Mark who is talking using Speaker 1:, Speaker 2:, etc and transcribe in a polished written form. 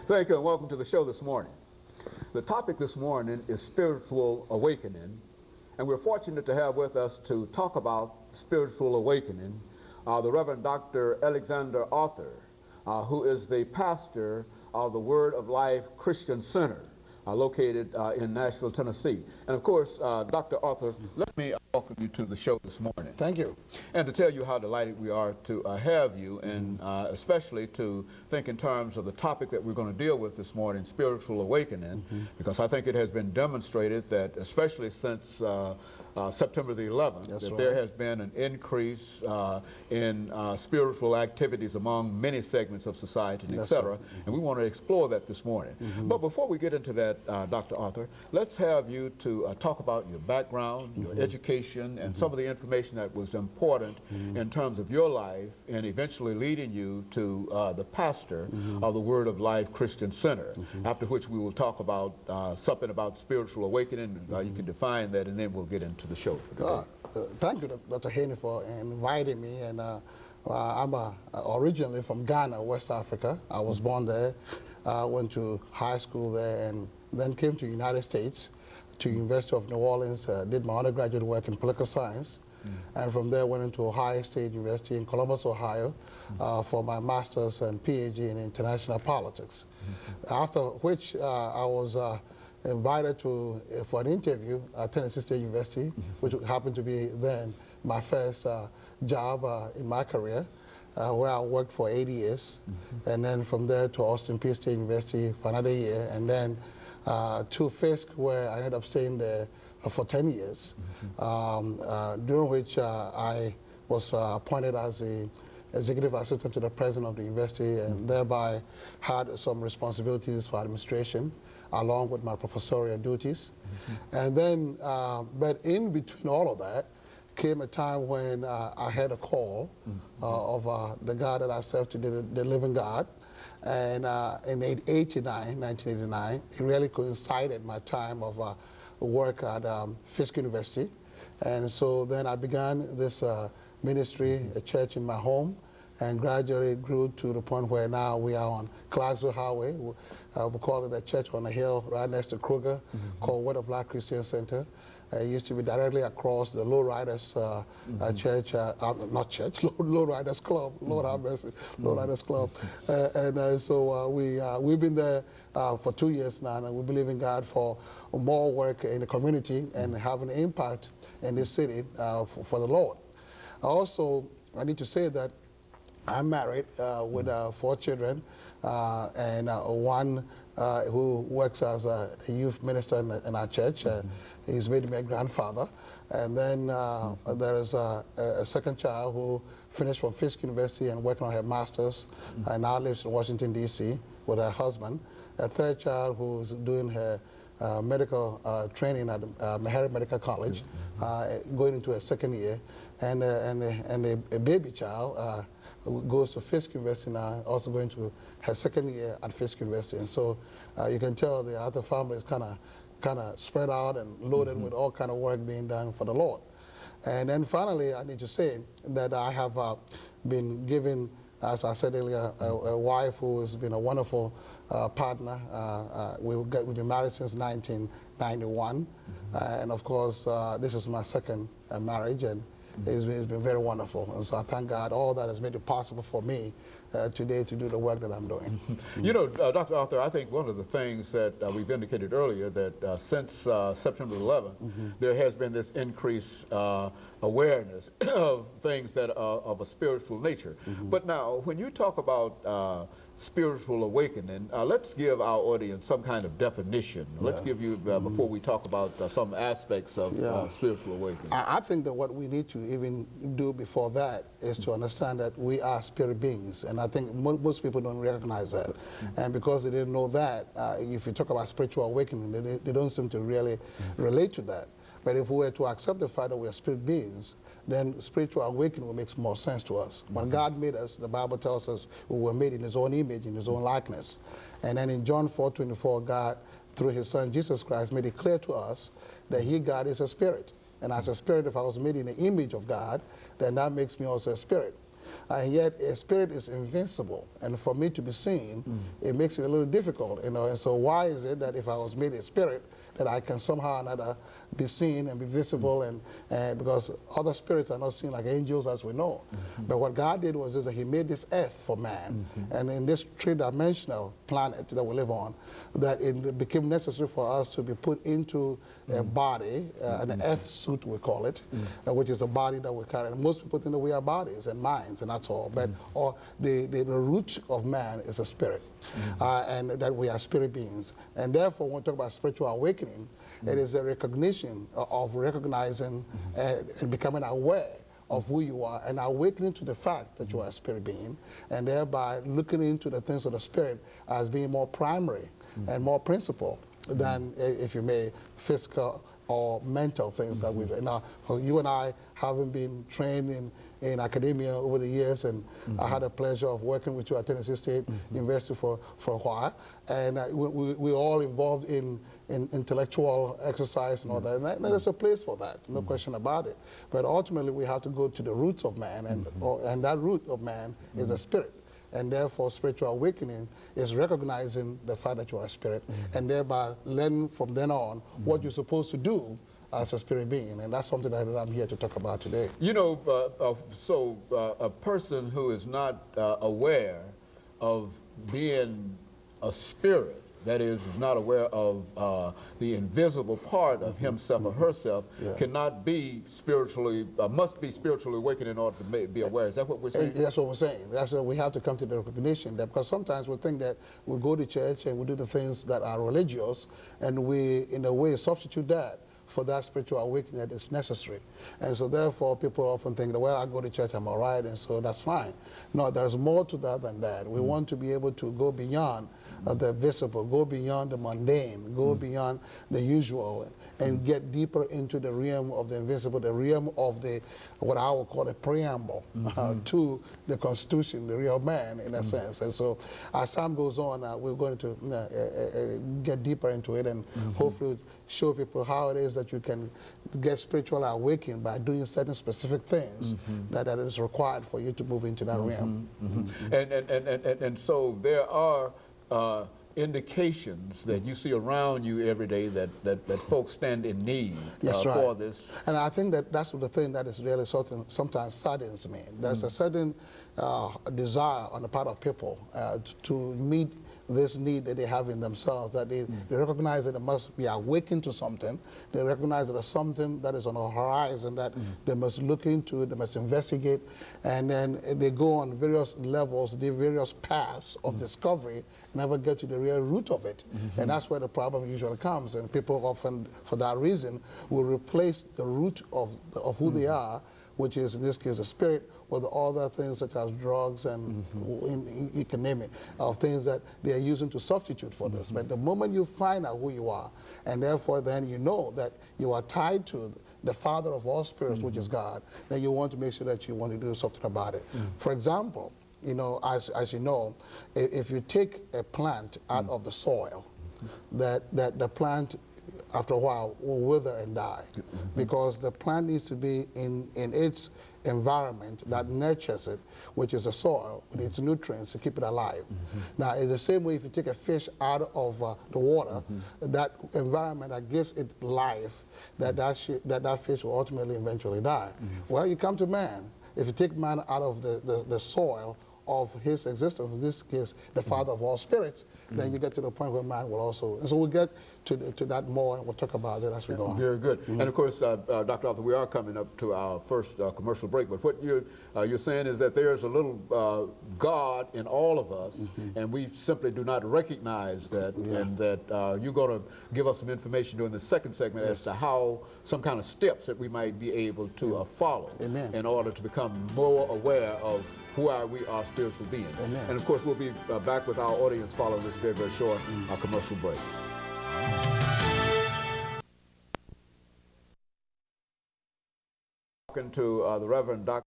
Speaker 1: Thank you and welcome to the show this morning. The topic this morning is spiritual awakening, and we're fortunate to have with us to talk about spiritual awakening the Reverend Dr. Dr.AArthur, who is the pastor of the Word of Life Christian Center located in Nashville, Tennessee. And of course, Dr. Arthur, let me welcome you to the show this morning.
Speaker 2: Thank you.
Speaker 1: And to tell you how delighted we are to have you, and especially to think in terms of the topic that we're going to deal with this morning, spiritual awakening, because I think it has been demonstrated that, especially since September the 11th, there has been an increase in spiritual activities among many segments of society, and et cetera. And we want to explore that this morning. But before we get into that, Dr. Arthur, let's have you to talk about your background, your education, and some of the information that was important in terms of your life and eventually leading you to the pastor of the Word of Life Christian Center, after which we will talk about something about spiritual awakening. You can define that, and then we'll get into the show for today.
Speaker 2: Thank you, Dr. Haney, for inviting me. And I'm originally from Ghana, West Africa. I was born there, went to high school there, and then came to the United States, to University of New Orleans, did my undergraduate work in political science, and from there went into Ohio State University in Columbus, Ohio, for my master's and PhD in international politics. After which I was invited for an interview at Tennessee State University, which happened to be then my first job in my career, where I worked for 8 years, and then from there to Austin Peay State University for another year, and then to Fisk, where I ended up staying there for 10 years, during which I was appointed as the executive assistant to the president of the university, and thereby had some responsibilities for administration, along with my professorial duties. And then, but in between all of that, came a time when I had a call of the God that I serve, to the living God. And in 1989, it really coincided my time of work at Fisk University. And so then I began this ministry, a church in my home, and gradually grew to the point where now we are on Clarksville Highway. We call it a church on a hill right next to Kruger, called Word of Life Christian Center. It used to be directly across the Lowriders church, not church, Lowriders Club, Lord have mercy, Lowriders Club. So we've been there for 2 years now, and we believe in God for more work in the community and having an impact in this city for the Lord. Also, I need to say that I'm married with 4 children, and one who works as a youth minister in our church. He's made me a grandfather. And then there is a second child who finished from Fisk University and working on her master's, and now lives in Washington, D.C. with her husband. A third child who's doing her medical training at Meharry Medical College, going into her second year. And a baby child who goes to Fisk University now, also going to her second year at Fisk University. And so you can tell the Arthur family is kind of spread out and loaded with all kind of work being done for the Lord. And then finally, I need to say that I have been given, as I said earlier, a wife who has been a wonderful partner. We've been married since 1991. And of course, this is my second marriage, and it's been very wonderful. And so I thank God all that has made it possible for me today to do the work that I'm doing.
Speaker 1: You know, Dr. Arthur, I think one of the things that we've indicated earlier, that since September 11th, there has been this increased awareness of things that are of a spiritual nature. But now, when you talk about spiritual awakening, let's give our audience some kind of definition. Let's give you, before we talk about some aspects of spiritual awakening.
Speaker 2: I think that what we need to even do before that is to understand that we are spirit beings, and I think most people don't recognize that. And because they didn't know that, if you talk about spiritual awakening, they don't seem to really relate to that. But if we were to accept the fact that we are spirit beings, then spiritual awakening will make more sense to us. When God made us, the Bible tells us we were made in His own image, in His own likeness. And then in John 4:24, God, through His Son Jesus Christ, made it clear to us that He, God, is a spirit. And as a spirit, if I was made in the image of God, then that makes me also a spirit. and yet a spirit is invincible. And for me to be seen, it makes it a little difficult, you know. And so why is it that if I was made a spirit, that I can somehow or another be seen and be visible, and because other spirits are not seen like angels as we know. But what God did was is that he made this earth for man, and in this three-dimensional planet that we live on, that it became necessary for us to be put into a body, an earth suit we call it, which is a body that we carry. And most people think that we are bodies and minds, and that's all. But the root of man is a spirit, and that we are spirit beings. And therefore, when we talk about spiritual awakening, it is a recognition of recognizing and becoming aware of who you are, and awakening to the fact that you are a spirit being, and thereby looking into the things of the spirit as being more primary and more principal than, if you may, physical or mental things that we've. Now, for you and I, having been trained in academia over the years, and I had the pleasure of working with you at Tennessee State University for a while, and we're all involved in intellectual exercise and all that, and there's a place for that, no question about it. But ultimately, we have to go to the roots of man, and that root of man is a spirit. And therefore, spiritual awakening is recognizing the fact that you are a spirit, and thereby learning from then on what you're supposed to do as a spirit being. And that's something that I'm here to talk about today.
Speaker 1: You know, a person who is not aware of being a spirit, that is not aware of the invisible part of himself or herself, cannot be spiritually, must be spiritually awakened in order to be aware. Is that what we're saying?
Speaker 2: That's what we're saying. That's what we have to come to the recognition that, because sometimes we think that we go to church and we do the things that are religious, and we, in a way, substitute that for that spiritual awakening that is necessary. And so therefore, people often think that, well, I go to church, I'm all right, and so that's fine. No, there's more to that than that. We want to be able to go beyond the visible, go beyond the mundane, go beyond the usual, and get deeper into the realm of the invisible, the realm of the, what I would call a preamble to the Constitution, the real man, in a sense. And so as time goes on, we're going to get deeper into it, and hopefully show people how it is that you can get spiritual awakening by doing certain specific things that is required for you to move into that realm.
Speaker 1: And so there are indications that you see around you every day that folks stand in need for this.
Speaker 2: And I think that that's the thing that is really sometimes saddens me. There's a certain desire on the part of people to meet this need that they have in themselves, that they recognize that they must be awakened to something. They recognize that there's something that is on the horizon that they must look into, they must investigate, and then they go on various levels, the various paths of discovery, never get to the real root of it. And that's where the problem usually comes, and people often, for that reason, will replace the root of who they are, which is in this case a spirit, with other things such as drugs and you can name it, of things that they are using to substitute for this. But the moment you find out who you are, and therefore then you know that you are tied to the Father of all spirits, which is God, then you want to make sure that you want to do something about it. For example, you know, as you know, if you take a plant out of the soil, that the plant after a while will wither and die, because the plant needs to be in its environment that nurtures it, which is the soil, with its nutrients to keep it alive. Now, in the same way, if you take a fish out of the water, that environment that gives it life, that fish will ultimately eventually die. Well, you come to man. If you take man out of the soil of his existence, in this case, the Father of all spirits, then you get to the point where man will also, and so we'll get to that more, and we'll talk about it as we go on.
Speaker 1: Very good. And of course, Dr. Arthur, we are coming up to our first commercial break, but what you're saying is that there's a little God in all of us, and we simply do not recognize that, and that you're going to give us some information during the second segment as to how, some kind of steps that we might be able to follow in order to become more aware of who we are spiritual beings. And of course, we'll be back with our audience following this very, very short commercial break. Talking to the Reverend Dr.